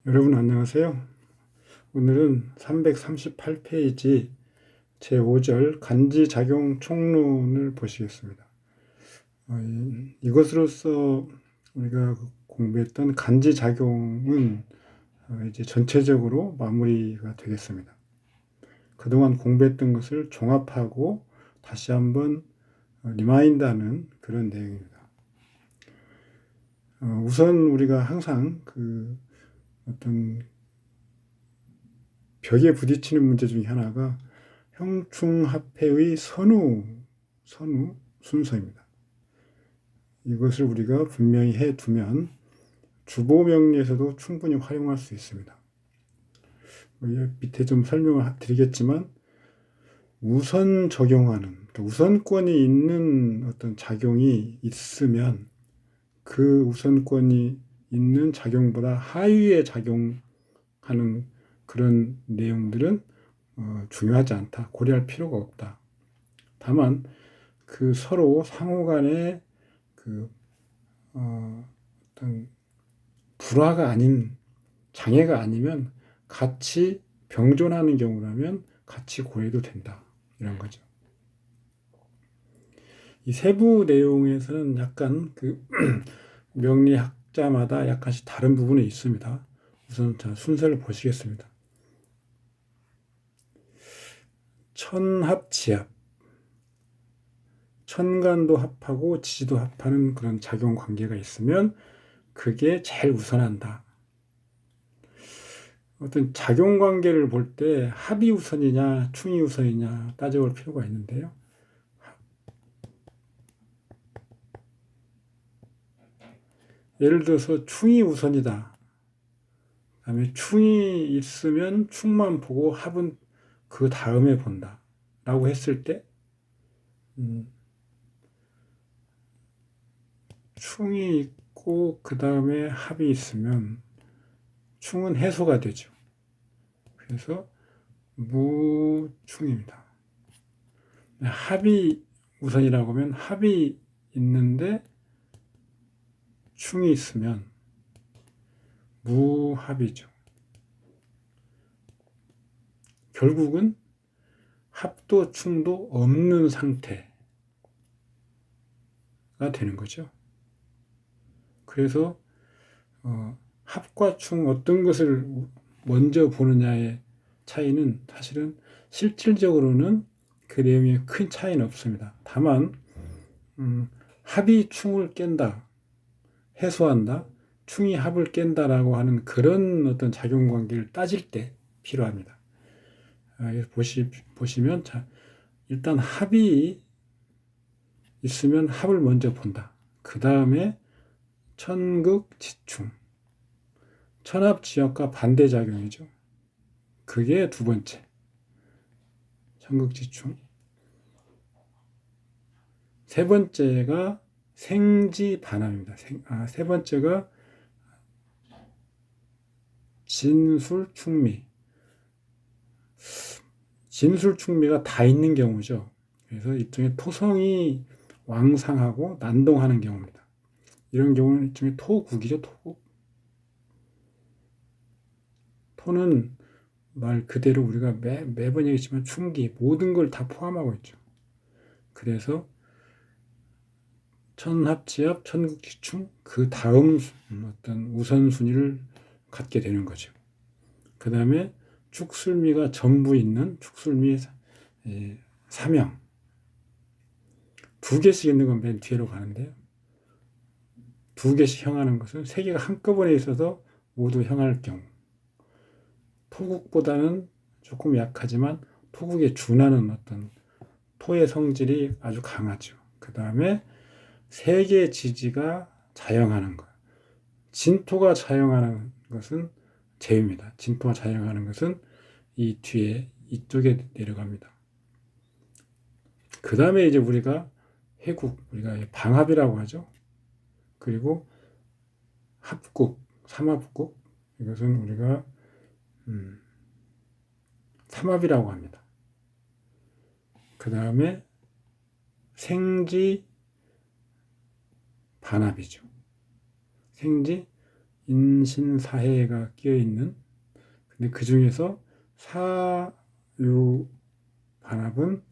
여러분 안녕하세요. 오늘은 338페이지 제5절 간지작용 총론을 보시겠습니다. 이것으로서 우리가 공부했던 간지작용은 이제 전체적으로 마무리가 되겠습니다. 그동안 공부했던 것을 종합하고 다시 한번 리마인드하는 그런 내용입니다. 우선 우리가 항상 어떤 벽에 부딪히는 문제 중에 하나가 형충합해의 선우 순서입니다. 이것을 우리가 분명히 해두면 주보명리에서도 충분히 활용할 수 있습니다. 밑에 좀 설명을 드리겠지만 우선 적용하는, 그러니까 우선권이 있는 어떤 작용이 있으면 그 우선권이 있는 작용보다 하위에 작용하는 그런 내용들은 중요하지 않다. 고려할 필요가 없다. 다만 그 서로 상호간의 어떤 불화가 아닌 장애가 아니면 같이 병존하는 경우라면 같이 고해도 된다. 이런 거죠. 이 세부 내용에서는 약간 명리학자마다 약간씩 다른 부분이 있습니다. 우선 순서를 보시겠습니다. 천합지합, 천간도 합하고 지지도 합하는 그런 작용 관계가 있으면 그게 제일 우선한다. 어떤 작용 관계를 볼 때 합이 우선이냐 충이 우선이냐 따져볼 필요가 있는데요. 예를 들어서 충이 우선이다. 그다음에 충이 있으면 충만 보고 합은 그 다음에 본다. 라고 했을 때 충이 있고 그 다음에 합이 있으면 충은 해소가 되죠. 그래서 무충입니다. 합이 우선이라고 하면 합이 있는데 충이 있으면 무합이죠. 결국은 합도 충도 없는 상태가 되는 거죠. 그래서 합과 충 어떤 것을 먼저 보느냐의 차이는 사실은 실질적으로는 그 내용에 큰 차이는 없습니다. 다만 합이 충을 깬다, 해소한다, 충이 합을 깬다라고 하는 그런 어떤 작용관계를 따질 때 필요합니다. 보시면 일단 합이 있으면 합을 먼저 본다. 그 다음에 천극지충, 천합지합과 반대작용이죠. 그게 두 번째, 천극지충. 세 번째가 생지반합입니다. 세 번째가 진술충미. 진술충미가 다 있는 경우죠. 그래서 일종의 토성이 왕상하고 난동하는 경우입니다. 이런 경우는 일종의 토국이죠, 토국. 토는 말 그대로 우리가 매번 얘기했지만 충기, 모든 걸 다 포함하고 있죠. 그래서 천합지합, 천극지충, 그 다음 어떤 우선순위를 갖게 되는 거죠. 그 다음에 축술미가 전부 있는 축술미 사명. 두 개씩 있는 건 맨 뒤로 가는데요. 두 개씩 형하는 것은 세 개가 한꺼번에 있어서 모두 형할 경우. 토국보다는 조금 약하지만 토국에 준하는 어떤 토의 성질이 아주 강하죠. 그 다음에 세 개의 지지가 자영하는 것. 진토가 자영하는 것은 재입니다. 진토가 자영하는 것은 이 뒤에 이쪽에 내려갑니다. 그 다음에 이제 우리가 회국, 우리가 방합이라고 하죠. 그리고 합국, 삼합국, 이것은 우리가 삼합이라고 합니다. 그 다음에 생지 반합이죠. 생지, 인신사해가 끼어 있는, 근데 그 중에서 사유 반합은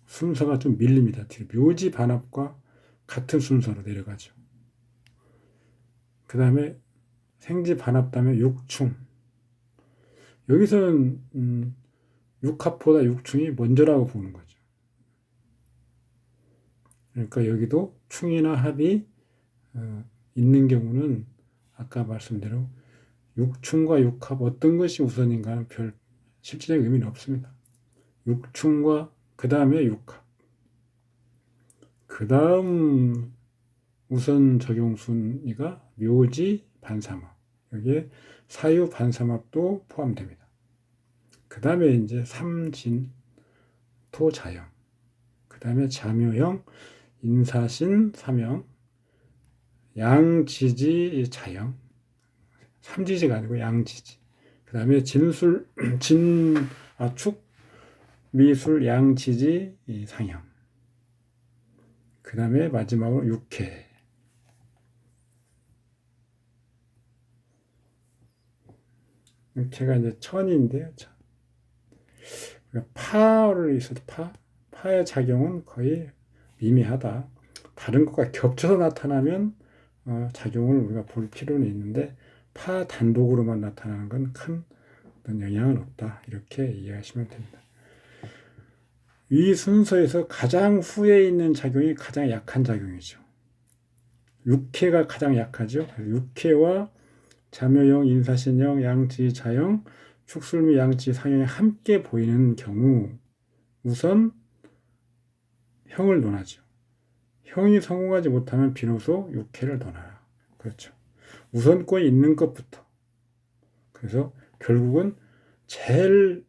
순서가 좀 밀립니다. 묘지 반합과 같은 순서로 내려가죠. 그 다음에 생지 반합 다음에 육충. 여기서는 육합보다 육충이 먼저라고 보는 거죠. 그러니까 여기도 충이나 합이 있는 경우는 아까 말씀대로 육충과 육합 어떤 것이 우선인가는 별 실질적인 의미는 없습니다. 육충과 그 다음에 육합. 그 다음 우선 적용 순위가 묘지 반삼합. 여기에 사유 반삼합도 포함됩니다. 그 다음에 이제 삼진 토자형. 그 다음에 자묘형 인사신 삼형 양지지 자형. 삼지지가 아니고 양지지. 그 다음에 진술 축 미술 양지지 상형. 그 다음에 마지막으로 육회. 육회가 이제 천인데요. 파를 있어도 파의 작용은 거의 미미하다. 다른 것과 겹쳐서 나타나면 작용을 우리가 볼 필요는 있는데 파 단독으로만 나타나는 건 큰 어떤 영향은 없다. 이렇게 이해하시면 됩니다. 이 순서에서 가장 후에 있는 작용이 가장 약한 작용이죠. 육회가 가장 약하죠. 육회와 자묘형, 인사신형, 양지자형, 축술미, 양지상형이 함께 보이는 경우 우선 형을 논하죠. 형이 성공하지 못하면 비로소 육회를 논하라. 그렇죠. 우선권이 있는 것부터. 그래서 결국은 제일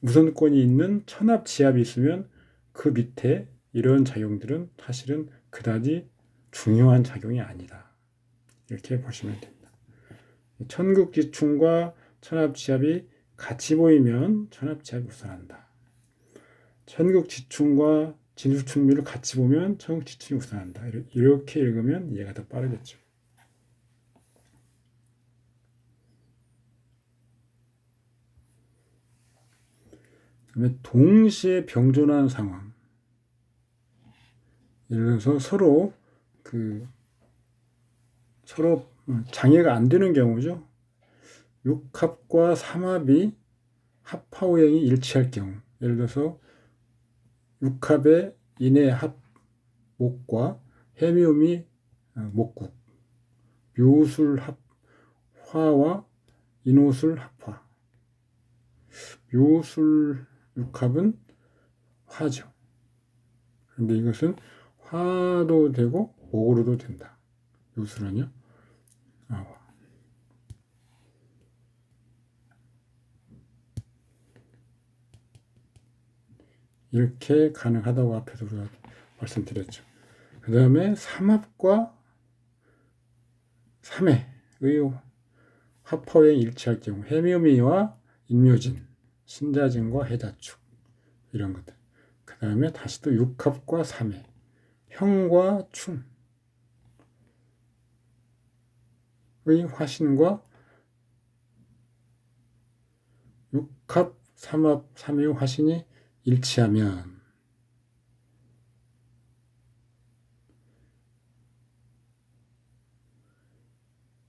우선권이 있는 천합 지합이 있으면 그 밑에 이런 작용들은 사실은 그다지 중요한 작용이 아니다. 이렇게 보시면 됩니다. 천국지충과 천합지합이 같이 보이면 천합지합이 우선한다. 천국지충과 진수충미를 같이 보면 천국지충이 우선한다. 이렇게 읽으면 이해가 더 빠르겠죠. 그다음에 동시에 병존하는 상황. 예를 들어서 서로 장애가 안 되는 경우죠. 육합과 삼합이 합하오행이 일치할 경우, 예를 들어서 육합의 인의 합 목과 해미음이 목국, 묘술 합 화와 인호술 합화. 묘술 육합은 화죠. 그런데 이것은 화도 되고 목으로도 된다. 묘술은요. 이렇게 가능하다고 앞에서 우리가 말씀드렸죠. 그 다음에 삼합과 삼해의 합화에 일치할 경우 해묘미와 인묘진, 신자진과 해자축 이런 것들. 그 다음에 다시 또 육합과 삼해, 형과 충의 화신과 육합, 삼합, 삼해의 화신이 일치하면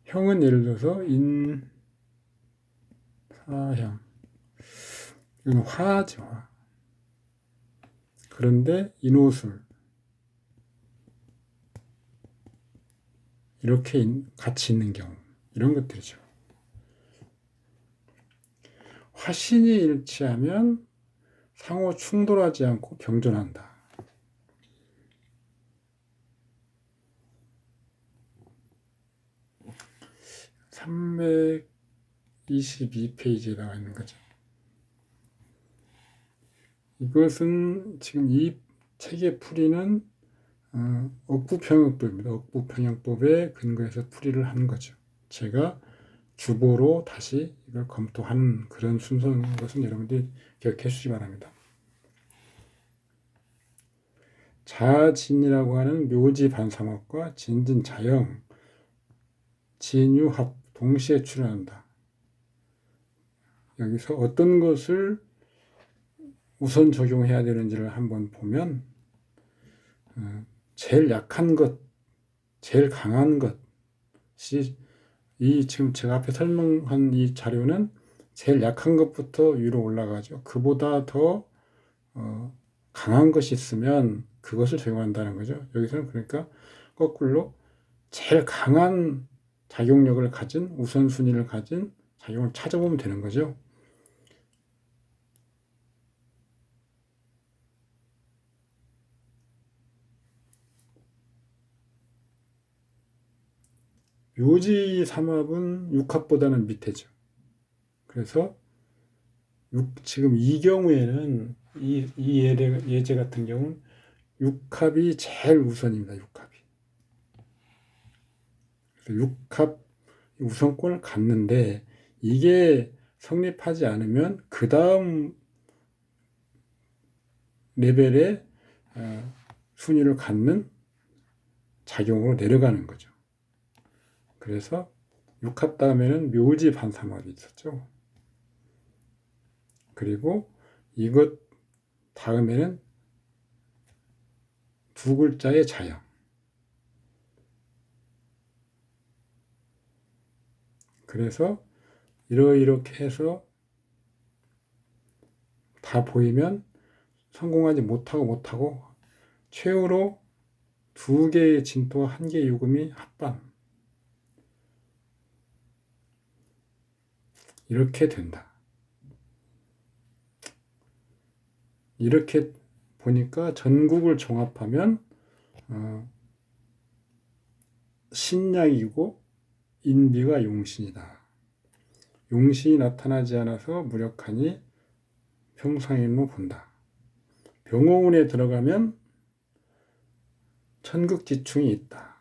형은 예를 들어서 인사형, 이건 화죠. 화. 그런데 인호술 이렇게 같이 있는 경우 이런 것들이죠. 화신이 일치하면 상호 충돌하지 않고 병존한다. (322페이지에) 나와 있는 거죠. 이것은 지금 이 책의 풀이는 억부평형법입니다. 억부평형법에 근거해서 풀이를 하는 거죠. 제가 주보로 다시 이걸 검토하는 그런 순서인 것은 여러분들이 기억해 주시기 바랍니다. 자진이라고 하는 묘지 반삼합과 진진자형, 진유합 동시에 출현한다. 여기서 어떤 것을 우선 적용해야 되는지를 한번 보면 제일 약한 것, 제일 강한 것이 이 지금 제가 앞에 설명한 이 자료는 제일 약한 것부터 위로 올라가죠. 그보다 더 강한 것이 있으면 그것을 적용한다는 거죠. 여기서는 그러니까 거꾸로 제일 강한 작용력을 가진 우선순위를 가진 작용을 찾아보면 되는 거죠. 묘지 삼합은 육합보다는 밑에죠. 그래서 지금 이 경우에는 이 예제 같은 경우는 육합이 제일 우선입니다. 육합이. 그래서 육합 우선권을 갖는데 이게 성립하지 않으면 그 다음 레벨의 순위를 갖는 작용으로 내려가는 거죠. 그래서 육합 다음에는 묘지 반삼합이 있었죠. 그리고 이것 다음에는 두 글자의 자형. 그래서 이렇게 해서 다 보이면 성공하지 못하고 최후로 두 개의 진토와 한 개의 유금이 합반. 이렇게 된다. 이렇게 보니까 전국을 종합하면 신약이고 인비가 용신이다. 용신이 나타나지 않아서 무력하니 평상인로 본다. 병호운에 들어가면 천극지충이 있다.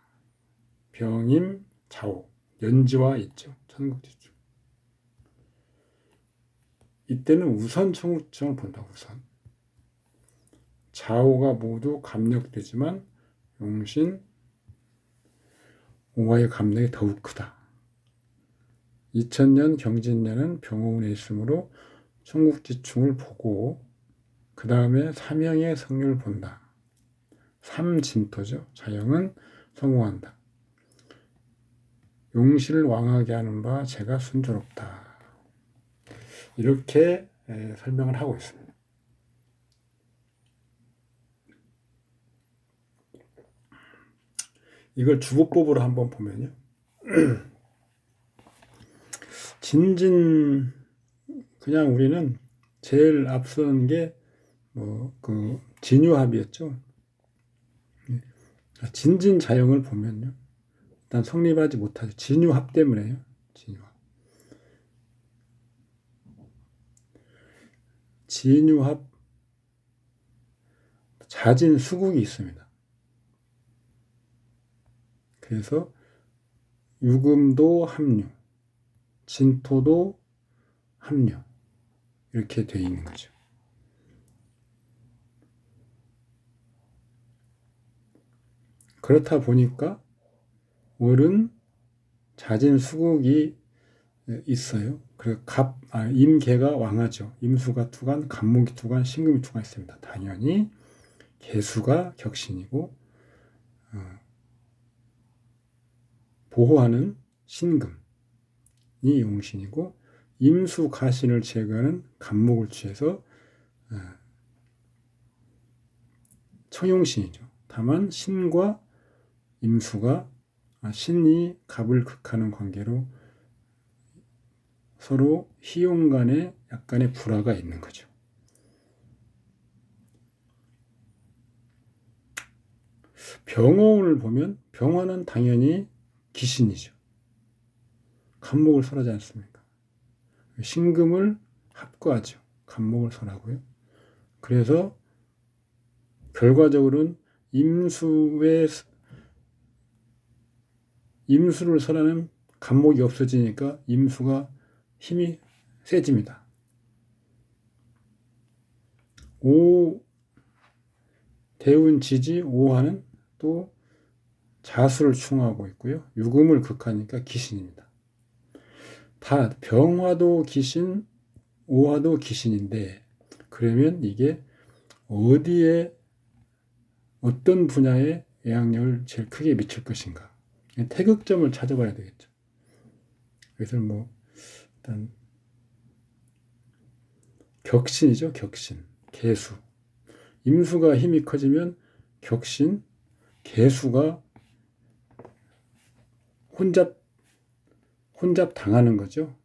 병임, 자오, 연지와 있죠. 천극지충. 이때는 우선 천극지충을 본다. 우선. 자오가 모두 감력되지만 용신, 오화의 감력이 더욱 크다. 2000년 경진년은 병호운에 있으므로 천국지충을 보고 그 다음에 삼형의 성률을 본다. 삼진토죠. 자형은 성공한다. 용신을 왕하게 하는 바 제가 순조롭다. 이렇게 설명을 하고 있습니다. 이걸 주보법으로 한번 보면요. 진진 그냥 우리는 제일 앞서는 게 그 진유합이었죠. 진진 자형을 보면요. 일단 성립하지 못하죠. 진유합 때문에요. 진유합. 진유합 자진 수국이 있습니다. 그래서 유금도 합류, 진토도 합류 이렇게 되어 있는 거죠. 그렇다 보니까 월은 자진 수국이 있어요. 그리고 임계가 왕하죠. 임수가 투간, 간목이 투간, 신금이 투간 있습니다. 당연히 계수가 격신이고 보호하는 신금이 용신이고 임수 가신을 제거하는 간목을 취해서 청용신이죠. 다만 신과 임수가 신이 갑을 극하는 관계로 서로 희용 간에 약간의 불화가 있는 거죠. 병호운을 보면 병화는 당연히 기신이죠. 간목을 설하지 않습니까? 신금을 합구하죠. 간목을 설하고요. 그래서 결과적으로는 임수를 설하는 간목이 없어지니까 임수가 힘이 세집니다. 대운 지지 오화는 또 자수를 충하고 있고요. 유금을 극하니까 기신입니다. 다 병화도 기신, 오화도 기신인데 그러면 이게 어디에 어떤 분야에 영향력을 제일 크게 미칠 것인가? 태극점을 찾아봐야 되겠죠. 그래서 뭐 일단 격신이죠. 격신, 개수. 임수가 힘이 커지면 격신, 개수가 혼잡 당하는 거죠.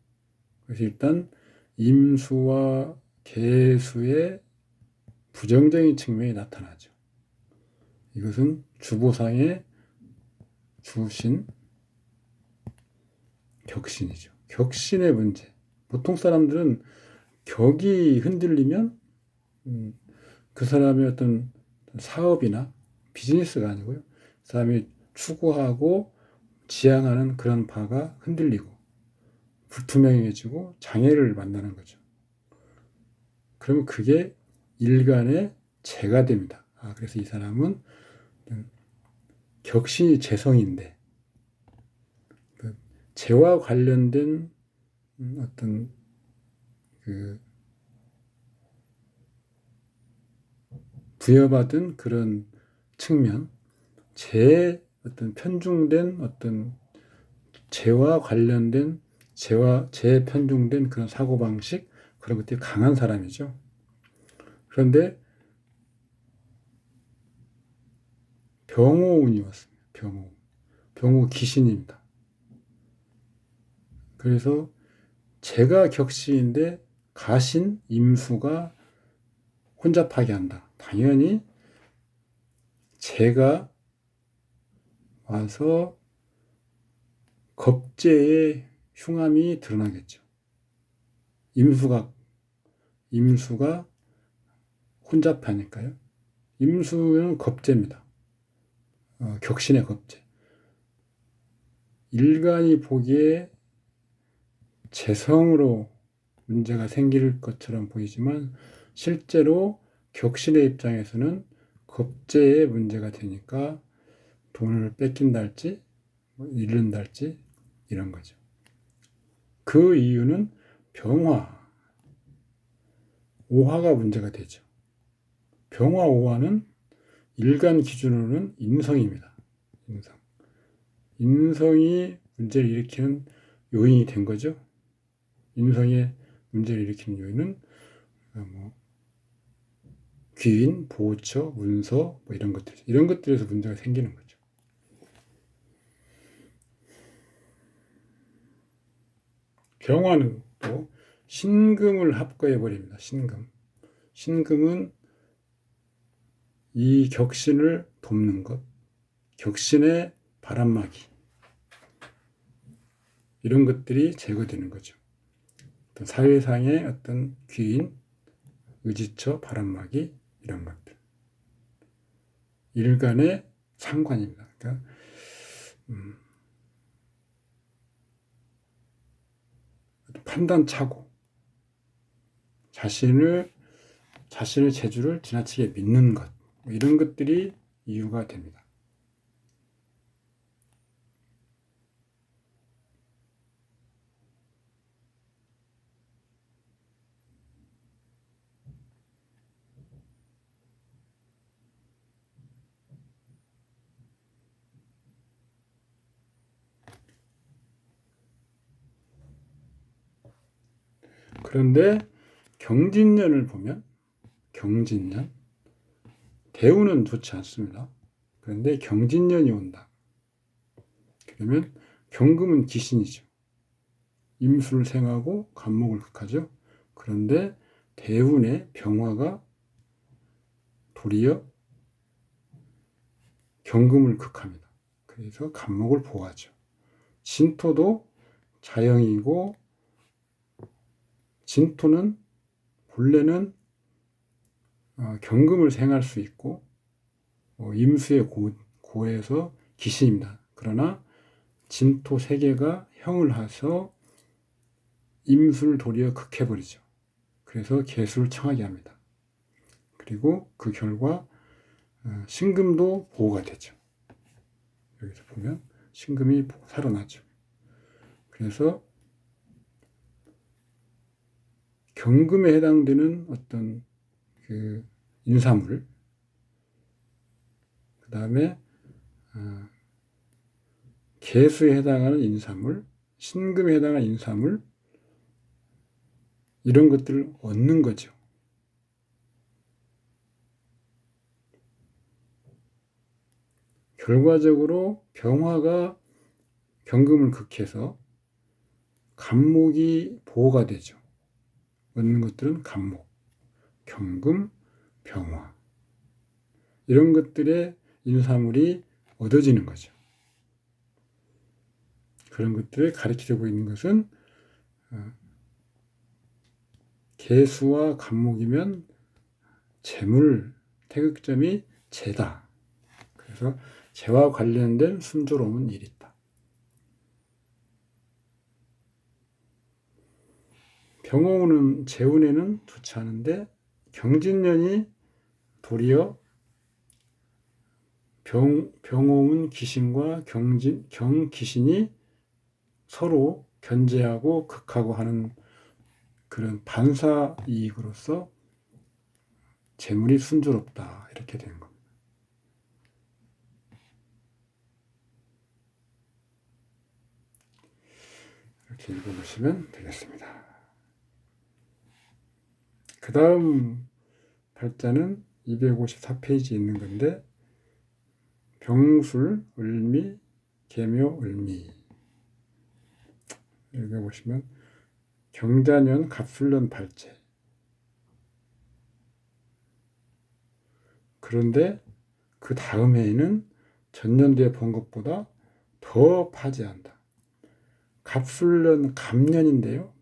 그래서 일단 임수와 개수의 부정적인 측면이 나타나죠. 이것은 주보상의 주신 격신이죠. 격신의 문제. 보통 사람들은 격이 흔들리면 그 사람의 어떤 사업이나 비즈니스가 아니고요. 그 사람이 추구하고 지향하는 그런 바가 흔들리고 불투명해지고 장애를 만나는 거죠. 그러면 그게 일간의 재가 됩니다. 그래서 이 사람은 격신이 재성인데 재와 관련된 어떤 그 부여받은 그런 측면, 재에 어떤 편중된 어떤 재와 관련된 재에 편중된 그런 사고방식, 그런 것들이 강한 사람이죠. 그런데 병호운이 왔습니다. 병호 기신입니다. 그래서 재가 격시인데 가신 임수가 혼잡하게 한다. 당연히 재가 와서 겁재의 흉함이 드러나겠죠. 임수가 혼잡하니까요. 임수는 겁재입니다. 격신의 겁재. 일간이 보기에 재성으로 문제가 생길 것처럼 보이지만 실제로 격신의 입장에서는 겁재의 문제가 되니까 돈을 뺏긴달지 잃는달지 이런 거죠. 그 이유는 병화, 오화가 문제가 되죠. 병화, 오화는 일간 기준으로는 인성입니다. 인성이 문제를 일으키는 요인이 된 거죠. 인성의 문제를 일으키는 요인은 귀인, 보호처, 문서 이런 것들에서 문제가 생기는 거죠. 병화는 또 신금을 합거해 버립니다. 신금은 이 격신을 돕는 것, 격신의 바람막이 이런 것들이 제거되는 거죠. 어떤 사회상의 어떤 귀인, 의지처, 바람막이 이런 것들. 일간의 상관입니다. 그러니까 판단착오, 자신의 재주를 지나치게 믿는 것, 이런 것들이 이유가 됩니다. 그런데 경진년을 보면 경진년, 대우는 좋지 않습니다. 그런데 경진년이 온다. 그러면 경금은 기신이죠. 임수를 생하고 간목을 극하죠. 그런데 대운의 병화가 도리어 경금을 극합니다. 그래서 간목을 보호하죠. 진토도 자영이고 진토는 본래는 경금을 생할 수 있고 임수의 고에서 기신입니다. 그러나 진토 세 개가 형을 해서 임수를 도리어 극해버리죠. 그래서 개수를 청하게 합니다. 그리고 그 결과 신금도 보호가 되죠. 여기서 보면 신금이 살아나죠. 그래서 경금에 해당되는 어떤 그 인사물, 그 다음에 개수에 해당하는 인사물, 신금에 해당하는 인사물, 이런 것들을 얻는 거죠. 결과적으로 병화가 경금을 극해서 간목이 보호가 되죠. 얻는 것들은 간목, 경금, 병화, 이런 것들의 인사물이 얻어지는 거죠. 그런 것들을 가리키려고 있는 것은 개수와 간목이면 재물, 태극점이 재다. 그래서 재와 관련된 순조로운 일이 있다. 병호운은 재운에는 좋지 않은데 경진년이 도리어 병호운 귀신과 경귀신이 서로 견제하고 극하고 하는 그런 반사 이익으로서 재물이 순조롭다, 이렇게 된 겁니다. 이렇게 읽어보시면 되겠습니다. 그 다음 팔자는 254페이지에 있는 건데 병술, 을미, 계묘, 을미. 읽어보시면 경자년, 갑술년 발제. 그런데 그 다음 해에는 전년도에 본 것보다 더 파재한다. 갑술년, 갑년인데요.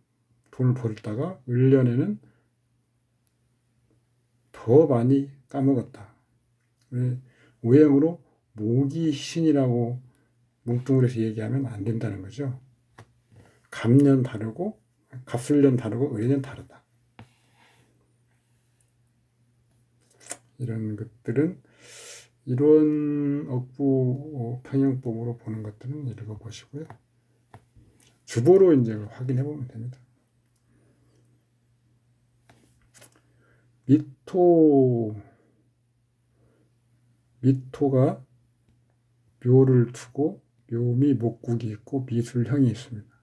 돈을 벌다가 을년에는 더 많이 까먹었다. 오행으로 목이 희신이라고 뭉뚱그려서 얘기하면 안 된다는 거죠. 갑년 다르고 갑술년 다르고 을년 다르다. 이런 것들은 이론 억부 평형법으로 보는 것들은 읽어보시고요. 주보로 이제 확인해 보면 됩니다. 미토가 묘를 두고 묘미 목국이 있고 미술형이 있습니다.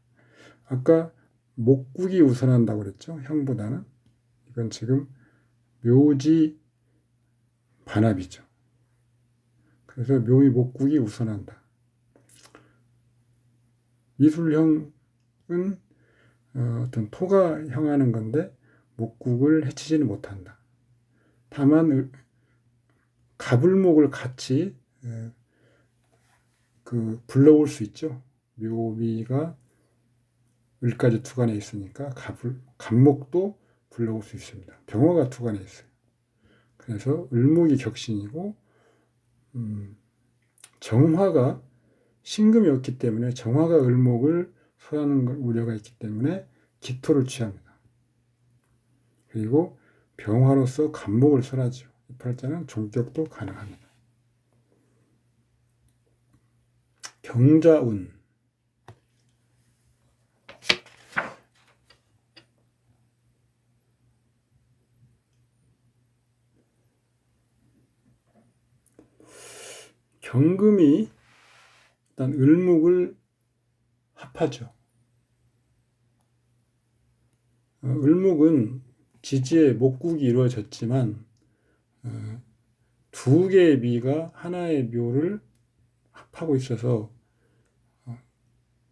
아까 목국이 우선한다고 그랬죠. 형보다는. 이건 지금 묘지 반합이죠. 그래서 묘미 목국이 우선한다. 미술형은 어떤 토가 형하는 건데 목국을 해치지는 못한다. 다만 가불목을 같이 불러올 수 있죠. 묘미가 을까지 투간에 있으니까 간목도 불러올 수 있습니다. 병화가 투간에 있어요. 그래서 을목이 격신이고 정화가 신금이 없기 때문에 정화가 을목을 소화하는 우려가 있기 때문에 기토를 취합니다. 그리고 병화로서 간목을 설하죠. 이 팔자는 종격도 가능합니다. 경자운. 경금이 일단 을목을 합하죠. 을목은 지지에 목국이 이루어졌지만 두 개의 미가 하나의 묘를 합하고 있어서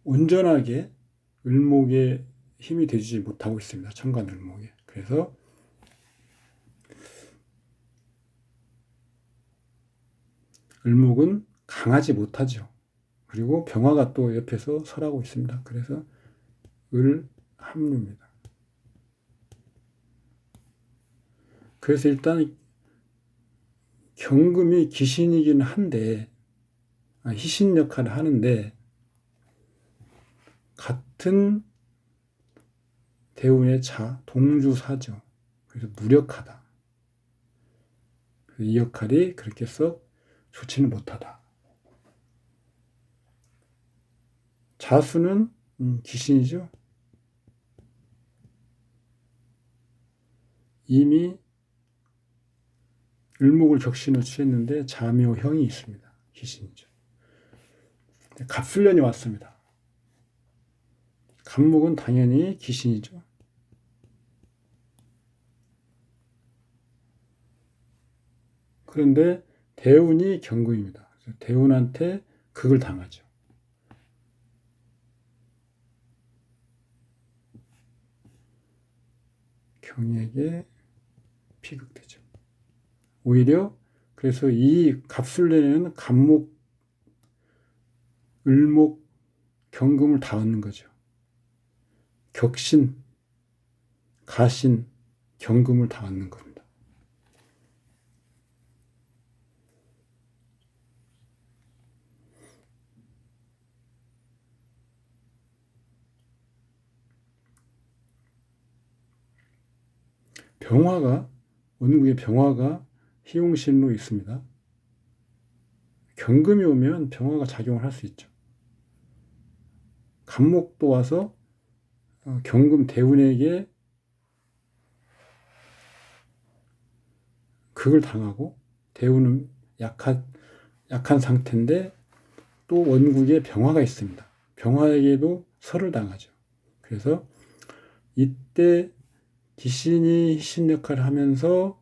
온전하게 을목의 힘이 되지 못하고 있습니다. 천간 을목에. 그래서 을목은 강하지 못하죠. 그리고 병화가 또 옆에서 설하고 있습니다. 그래서 을합류입니다. 그래서 일단 경금이 귀신이긴 한데 희신 역할을 하는데 같은 대운의 자, 동주사죠. 그래서 무력하다. 이 역할이 그렇게 썩 좋지는 못하다. 자수는 귀신이죠. 이미 을목을 격신으로 취했는데 자묘형이 있습니다. 귀신이죠. 갑술년이 왔습니다. 갑목은 당연히 귀신이죠. 그런데 대운이 경금입니다. 대운한테 극을 당하죠. 경에게 피극되죠. 오히려 그래서 이 갑술년에는 갑목, 을목, 경금을 다 얻는 거죠. 격신, 가신, 경금을 다 얻는 겁니다. 병화가 원국의 병화가 희용신으로 있습니다. 경금이 오면 병화가 작용을 할 수 있죠. 갑목도 와서 경금 대운에게 극을 당하고 대운은 약한 상태인데 또 원국에 병화가 있습니다. 병화에게도 설을 당하죠. 그래서 이때 귀신이 희신 역할을 하면서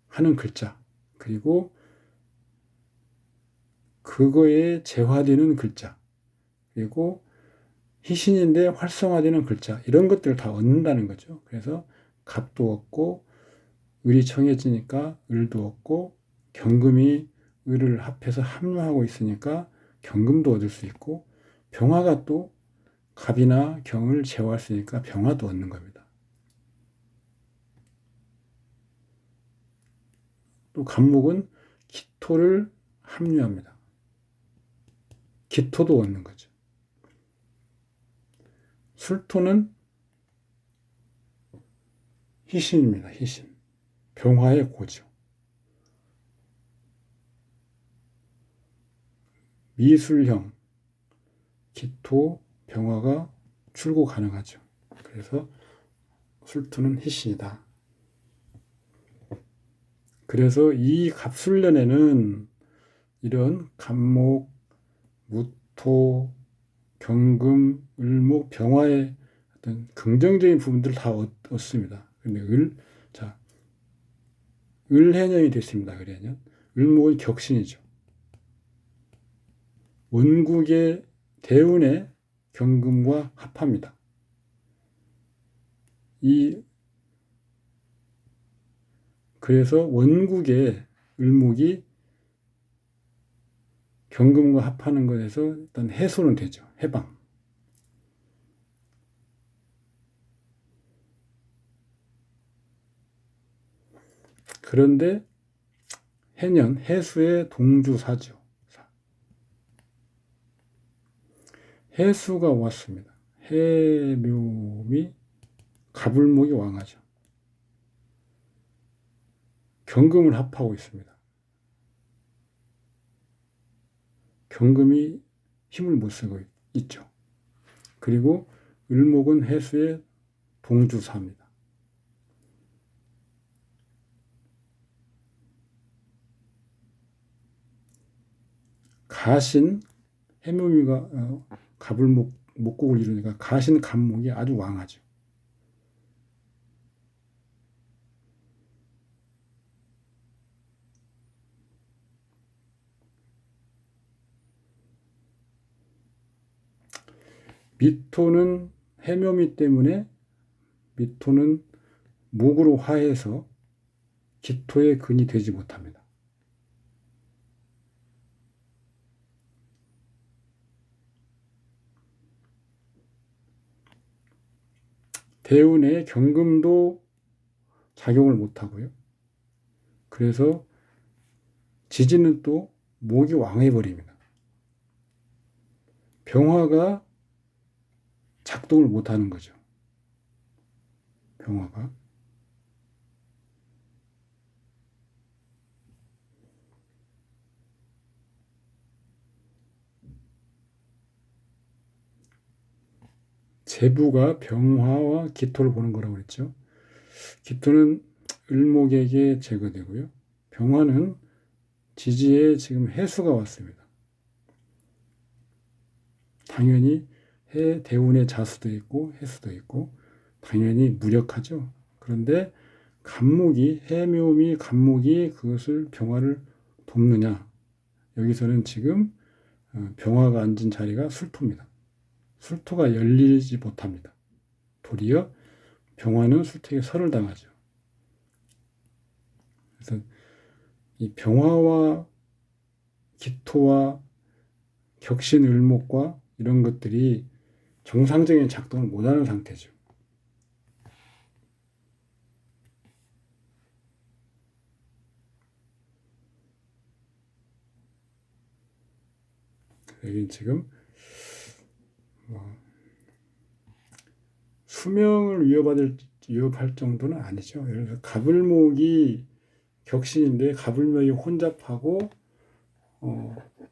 하는 글자, 그리고 그거에 재화되는 글자, 그리고 희신인데 활성화되는 글자, 이런 것들을 다 얻는다는 거죠. 그래서 갑도 얻고 을이 청해지니까 을도 얻고 경금이 을을 합해서 합류하고 있으니까 경금도 얻을 수 있고 병화가 또 갑이나 경을 제어할 수 있으니까 병화도 얻는 겁니다. 또 갑목은 기토를 합류합니다. 기토도 얻는 거죠. 술토는 희신입니다. 희신. 병화의 고죠. 미술형, 기토, 병화가 출고 가능하죠. 그래서 술토는 희신이다. 그래서 이 갑술년에는 이런 갑목, 무토, 경금, 을목, 병화의 어떤 긍정적인 부분들을 다 얻습니다. 근데 을해년이 됐습니다. 을해년. 을목은 격신이죠. 원국의 대운의 경금과 합합니다. 그래서 원국의 을목이 경금과 합하는 것에서 일단 해소는 되죠. 해방. 그런데 해년, 해수의 동주사죠. 해수가 왔습니다. 해묘미, 갑을목이 왕하죠. 경금을 합하고 있습니다. 경금이 힘을 못 쓰고 있죠. 그리고 을목은 해수의 동주사입니다. 가신, 해묘미가 갑을목, 목국을 이루니까 가신 갑목이 아주 왕하죠. 미토는 해묘미 때문에 미토는 목으로 화해서 기토의 근이 되지 못합니다. 대운의 경금도 작용을 못하고요. 그래서 지지는 또 목이 왕해버립니다. 병화가 작동을 못하는 거죠. 병화가. 제부가 병화와 기토를 보는 거라고 그랬죠. 기토는 을목에게 제거되고요. 병화는 지지에 지금 해수가 왔습니다. 당연히 대운의 자수도 있고 해수도 있고 당연히 무력하죠. 그런데 해묘미 간목이 그것을 병화를 돕느냐. 여기서는 지금 병화가 앉은 자리가 술토입니다. 술토가 열리지 못합니다. 도리어 병화는 술토에게 설을 당하죠. 그래서 이 병화와 기토와 격신 을목과 이런 것들이 정상적인 작동을 못하는 상태죠. 여기 지금 수명을 위협할 정도는 아니죠. 예를 들어서 갑을목이 격신인데 갑을목이 혼잡하고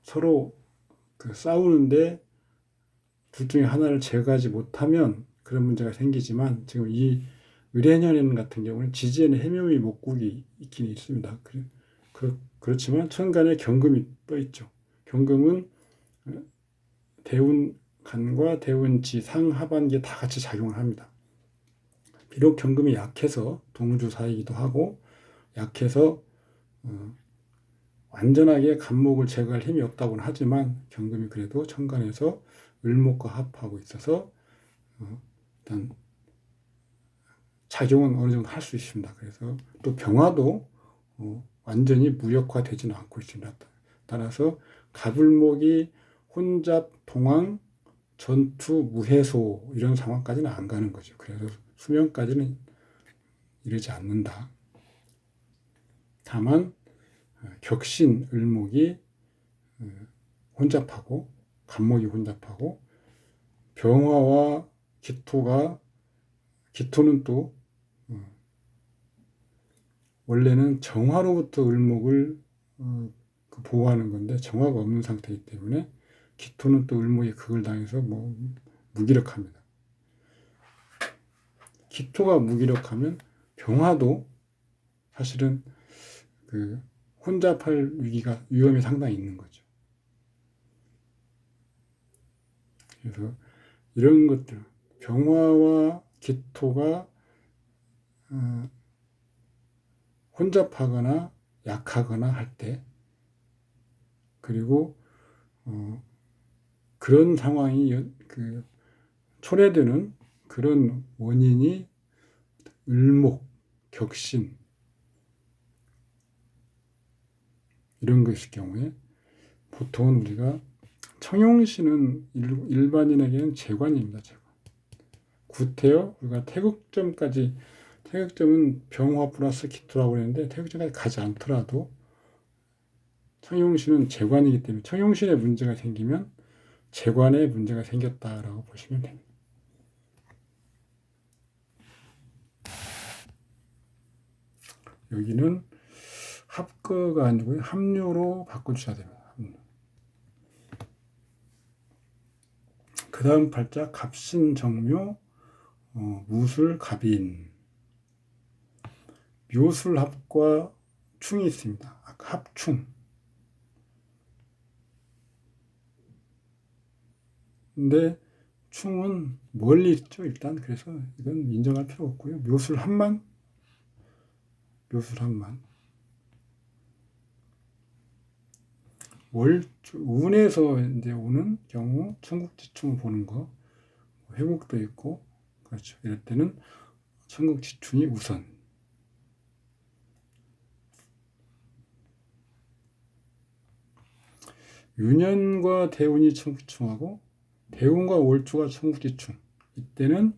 서로 싸우는데 둘 중에 하나를 제거하지 못하면 그런 문제가 생기지만 지금 이 을해년 같은 경우는 지지에는 해묘미 목국이 있긴 있습니다. 그렇지만 천간에 경금이 떠 있죠. 경금은 대운간과 대운지 상하반기에 다 같이 작용을 합니다. 비록 경금이 약해서 동주사이기도 하고 약해서 완전하게 간목을 제거할 힘이 없다고는 하지만 경금이 그래도 천간에서 을목과 합하고 있어서 일단 작용은 어느 정도 할 수 있습니다. 그래서 또 병화도 완전히 무력화되지는 않고 있습니다. 따라서 갑을목이 혼잡, 동황, 전투, 무해소 이런 상황까지는 안 가는 거죠. 그래서 수명까지는 이르지 않는다. 다만 격신, 을목이 혼잡하고 간목이 혼잡하고 병화와 기토는 또 원래는 정화로부터 을목을 보호하는 건데 정화가 없는 상태이기 때문에 기토는 또 을목이 그걸 당해서 무기력합니다. 기토가 무기력하면 병화도 사실은 혼잡할 위험이 상당히 있는 거죠. 그래서 이런 것들, 병화와 기토가 혼잡하거나 약하거나 할 때, 그리고 그런 상황이 초래되는 그런 원인이 을목, 격신 이런 것일 경우에 보통은 우리가 청용신은 일반인에게는 재관입니다. 재관. 구태여 우리가 태극점은 병화 플러스 기토라고 했는데 태극점까지 가지 않더라도 청용신은 재관이기 때문에 청용신에 문제가 생기면 재관에 문제가 생겼다라고 보시면 됩니다. 여기는 합거가 아니고요. 합류로 바꿔주셔야 됩니다. 그 다음 팔자 갑신정묘 무술 갑인 묘술합과 충이 있습니다. 합충. 근데 충은 멀리 있죠. 일단 그래서 이건 인정할 필요 없고요. 묘술합만 운에서 이제 오는 경우 천국지충을 보는 거 회복도 있고 그렇죠. 이럴 때는 천국지충이 우선. 유년과 대운이 천국지충하고 대운과 월주가 천국지충. 이때는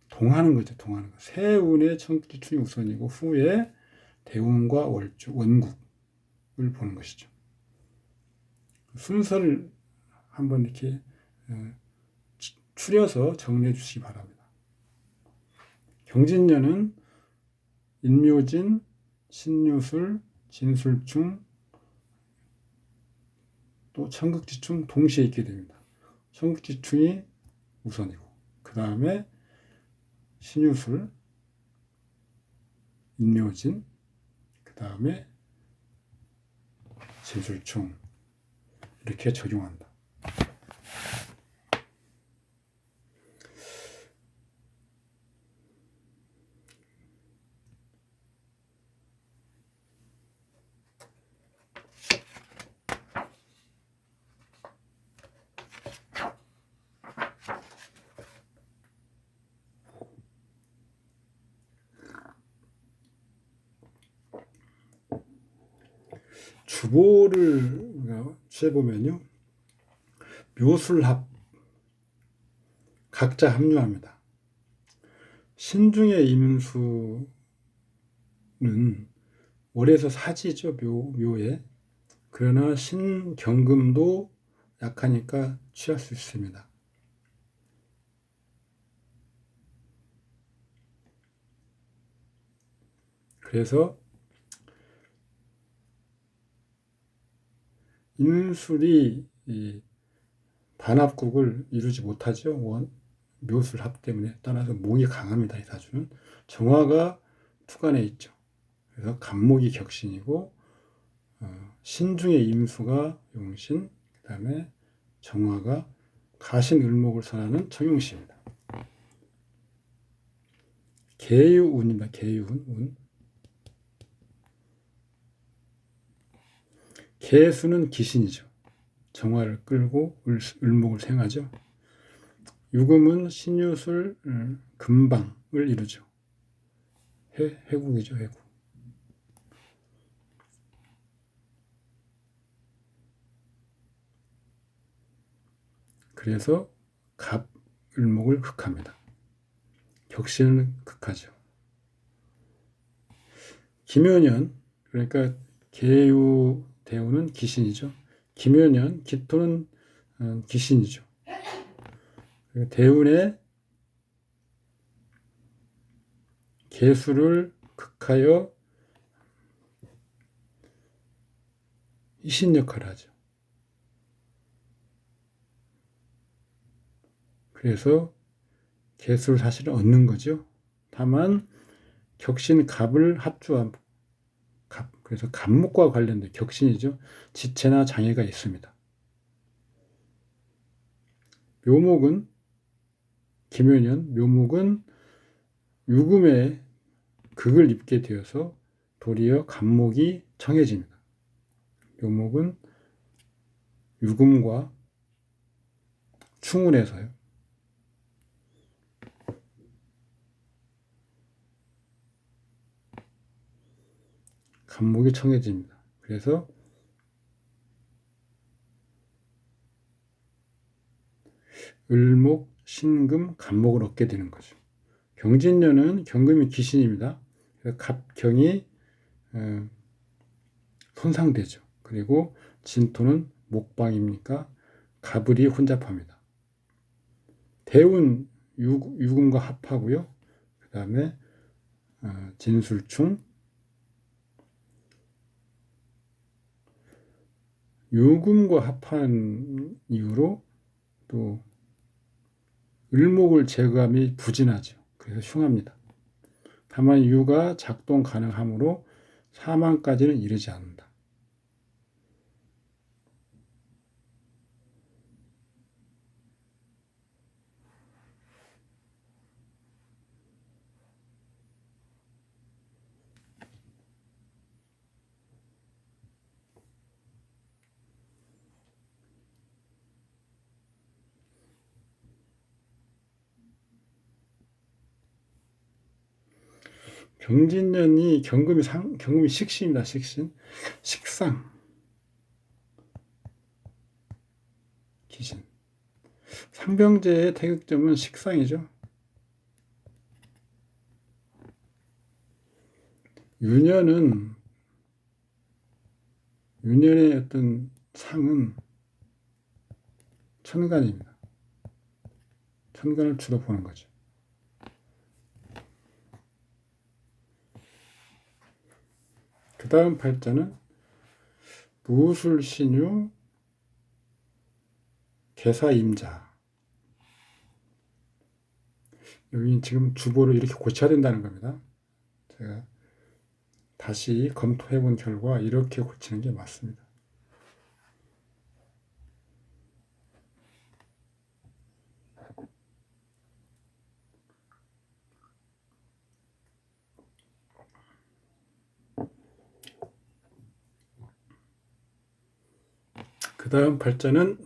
동하는 거죠. 동하는 거. 세운의 천국지충이 우선이고 후에 대운과 월주, 원국을 보는 것이죠. 순서를 한번 이렇게 추려서 정리해 주시기 바랍니다. 경진년은 인묘진, 신유술, 진술충, 또 천국지충 동시에 있게 됩니다. 천국지충이 우선이고 다음에 신유술, 인묘진, 그 다음에 진술충 이렇게 적용한다. 주보를 취해보면요, 묘술합 각자 합류합니다. 신중의 임수는 월에서 사지죠, 묘에. 그러나 신경금도 약하니까 취할 수 있습니다. 그래서 인술이 이 반합국을 이루지 못하죠. 묘술합 때문에. 따라서 목이 강합니다. 이 사주는. 정화가 투간에 있죠. 그래서 간목이 격신이고 신중의 임수가 용신, 그 다음에 정화가 가신을목을 선하는 청용시입니다. 계유운입니다. 계유운. 계수는 기신이죠. 정화를 끌고 을목을 생하죠. 유금은 신유술 금방을 이루죠. 해국이죠. 해국. 그래서 갑, 을목을 극합니다. 격신을 극하죠. 김효년, 그러니까 계유, 대우는 기신이죠. 김효년, 기토는 기신이죠. 대운의 계수를 극하여 이신 역할을 하죠. 그래서 계수를 사실은 얻는 거죠. 다만 격신 갑을 합주한 갑, 그래서 갑목과 관련된 격신이죠. 지체나 장애가 있습니다. 묘목은 김효년, 묘목은 유금에 극을 입게 되어서 도리어 간목이 청해집니다. 묘목은 유금과 충운해서요. 간목이 청해집니다. 그래서 을목, 신금, 간목을 얻게 되는 거죠. 경진년은 경금이 기신입니다. 그래서 갑경이 손상되죠. 그리고 진토는 목방입니까? 갑을이 혼잡합니다. 대운 유금과 합하고요. 그 다음에 진술충, 유금과 합한 이후로 또 을목을 제거함이 부진하죠. 그래서 흉합니다. 다만 유가 작동 가능하므로 사망까지는 이르지 않는다. 경진년이 경금이 식신입니다. 식신. 식상. 기신. 상병제의 태극점은 식상이죠. 유년의 어떤 상은 천간입니다. 천간을 주로 보는 거죠. 그 다음 팔자는 무술신유 개사임자. 여기 지금 주보를 이렇게 고쳐야 된다는 겁니다. 제가 다시 검토해 본 결과 이렇게 고치는 게 맞습니다. 그 다음 발자는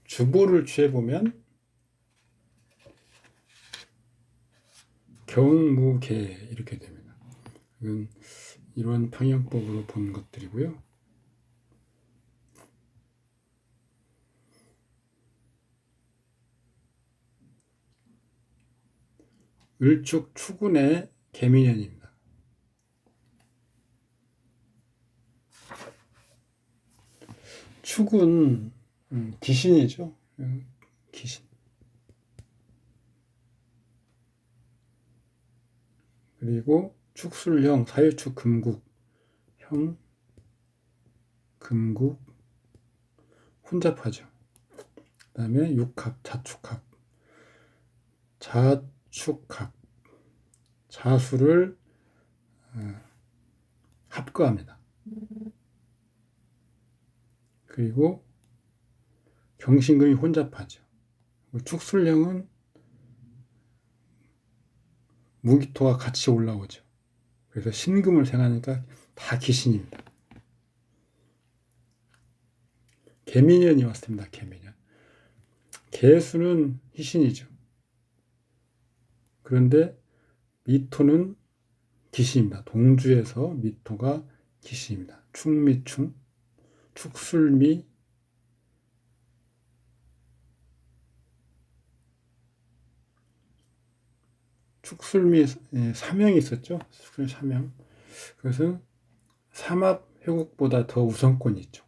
주보를 취해보면 경무계 이렇게 됩니다. 이건 이런 평형법으로 본 것들이고요. 을축 추군의 개미년입니다. 축은 귀신이죠. 귀신. 그리고 축술형, 사유축, 금국, 형, 금국, 혼잡하죠. 그 다음에 육합, 자축합, 자축합, 자수를 합거합니다. 그리고 경신금이 혼잡하죠. 축술형은 무기토가 같이 올라오죠. 그래서 신금을 생하니까 다 귀신입니다. 개미년이 왔습니다. 개미년. 개수는 희신이죠. 그런데 미토는 기신입니다. 동주에서 미토가 기신입니다. 축미충, 축술미, 축술미 사명이 있었죠. 축술미 사명. 그것은 삼합 회국보다 더 우선권이 있죠.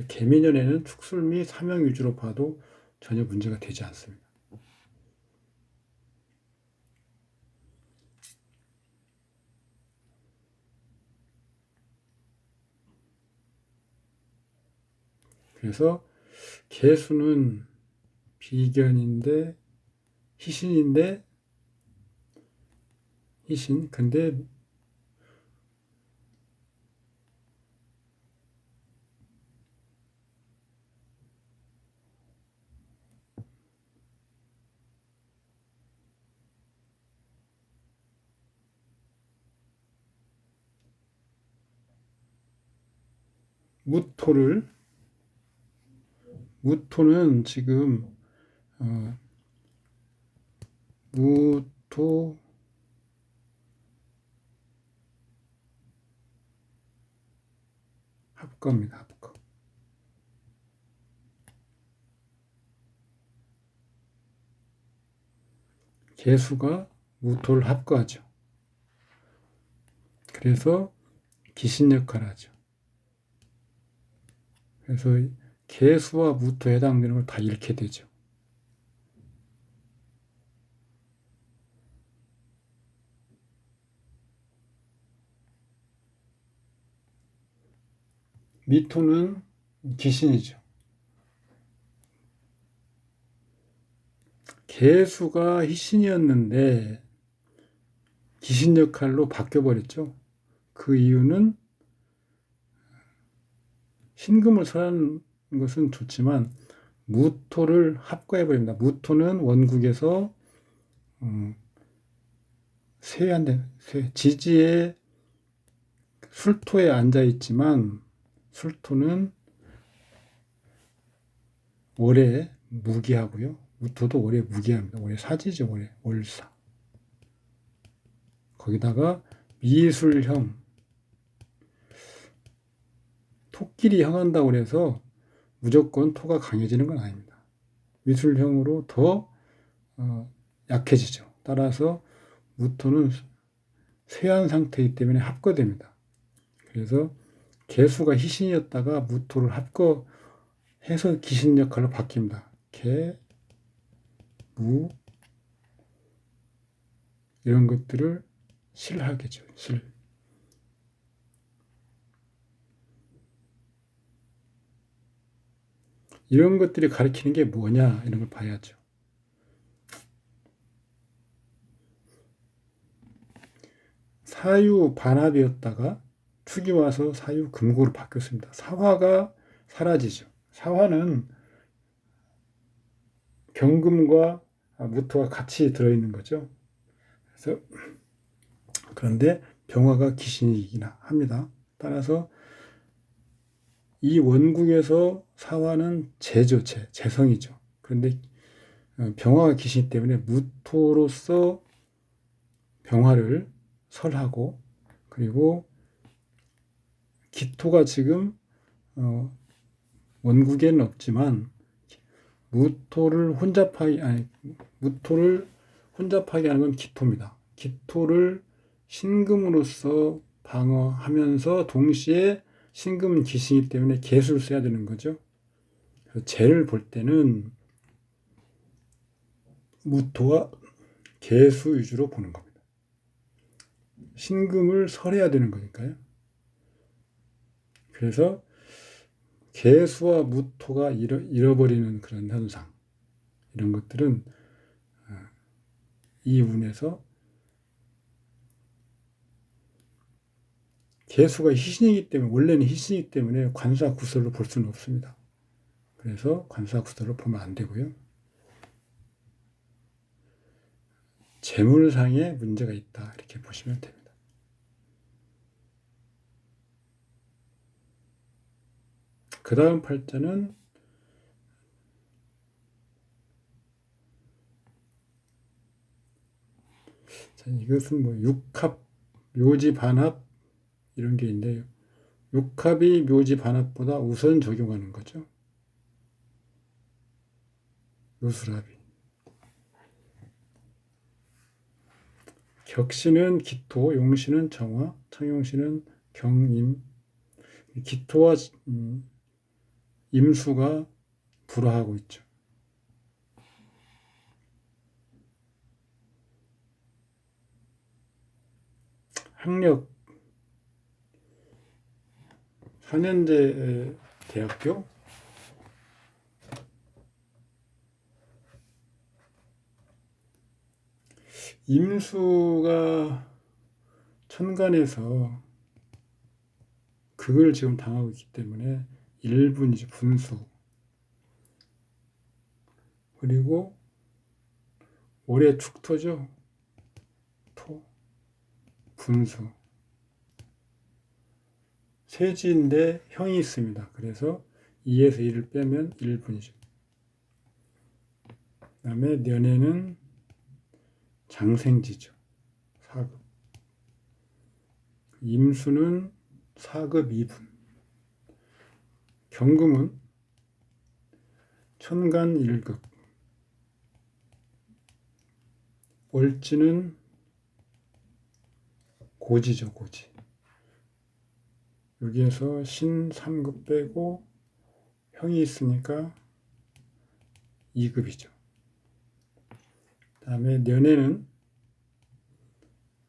개미년에는 축술미 사명 위주로 봐도 전혀 문제가 되지 않습니다. 그래서 개수는 비견인데 희신인데 희신 근데 무토는 지금 무토 합거입니다. 합거. 개수가 무토를 합거하죠. 그래서 기신 역할을 하죠. 그래서 개수와 무토에 해당되는 걸 다 잃게 되죠. 미토는 기신이죠. 개수가 희신이었는데 기신 역할로 바뀌어버렸죠. 그 이유는 신금을 설하는 것은 좋지만 무토를 합거해버립니다. 무토는 원국에서 지지에 술토에 앉아있지만 술토는 월에 무기하고요. 무토도 월에 무기합니다. 월에 사지죠. 월에 월사. 거기다가 미술형 토끼리 형한다고 그래서 무조건 토가 강해지는 건 아닙니다. 미술형으로 더 약해지죠. 따라서 무토는 쇠한 상태이기 때문에 합거됩니다. 그래서 개수가 희신이었다가 무토를 합거해서 기신 역할로 바뀝니다. 개, 무 이런 것들을 실하겠죠. 실. 이런 것들이 가리키는 게 뭐냐 이런 걸 봐야죠. 사유 반합이었다가 축이 와서 사유 금고로 바뀌었습니다. 사화가 사라지죠. 사화는 경금과 무토가 같이 들어있는 거죠. 그래서 그런데 병화가 귀신이긴 합니다. 따라서 이 원국에서 사화는 재죠, 재성이죠. 그런데 병화가 귀신이기 때문에 무토로서 병화를 설하고, 그리고 기토가 지금 원국에는 없지만 무토를 혼잡하게 하는 건 기토입니다. 기토를 신금으로서 방어하면서 동시에 신금은 기신이기 때문에 개수를 써야 되는 거죠. 그래서 재를 볼 때는 무토와 개수 위주로 보는 겁니다. 신금을 설해야 되는 거니까요. 그래서 개수와 무토가 잃어버리는 그런 현상, 이런 것들은 이 운에서 개수가 희신이기 때문에, 원래는 희신이기 때문에 관사구설로 볼 수는 없습니다. 그래서 관사구설로 보면 안 되고요. 재물상에 문제가 있다, 이렇게 보시면 됩니다. 그 다음 팔자는 이것은 뭐 육합, 묘지 반합 이런 게 있는데요. 육합이 묘지 반합보다 우선 적용하는 거죠. 요술합이. 격신은 기토, 용신은 정화, 청용신은 경임. 기토와 임수가 불화하고 있죠. 학력 4년제 대학교 임수가 천간에서 극을 지금 당하고 있기 때문에 1분이죠. 분수. 그리고 올해 축토죠. 토, 분수. 세지인데 형이 있습니다. 그래서 2에서 1을 빼면 1분이죠. 그 다음에 년에는 장생지죠. 4급. 임수는 4급 2분. 경금은 천간 1급. 월지는 고지죠, 고지. 여기에서 신 3급 빼고 형이 있으니까 2급이죠. 그 다음에 년에는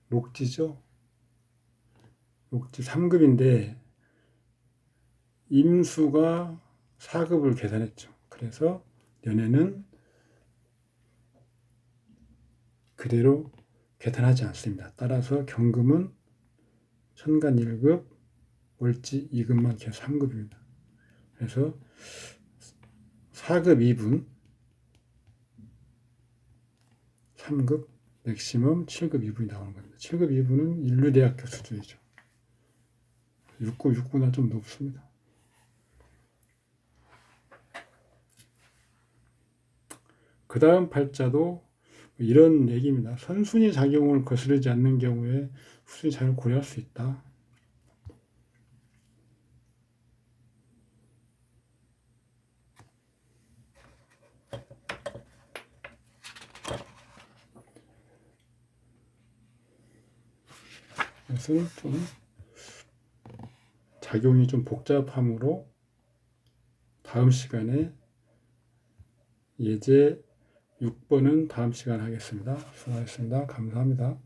녹지죠. 녹지 3급인데 임수가 4급을 계산했죠. 그래서 년에는 그대로 계산하지 않습니다. 따라서 경금은 천간 1급, 월지 2급만 계속 3급입니다. 그래서 4급 2분, 3급, 맥시멈 7급 2분이 나오는 겁니다. 7급 2분은 인류대학교 수준이죠. 6급, 6보다 좀 높습니다. 그 다음 팔자도 이런 얘기입니다. 선순위 작용을 거스르지 않는 경우에 후순위 작용을 고려할 수 있다. 그것은 좀 작용이 좀 복잡하므로 다음 시간에 예제 6번은 다음 시간에 하겠습니다. 수고하셨습니다. 감사합니다.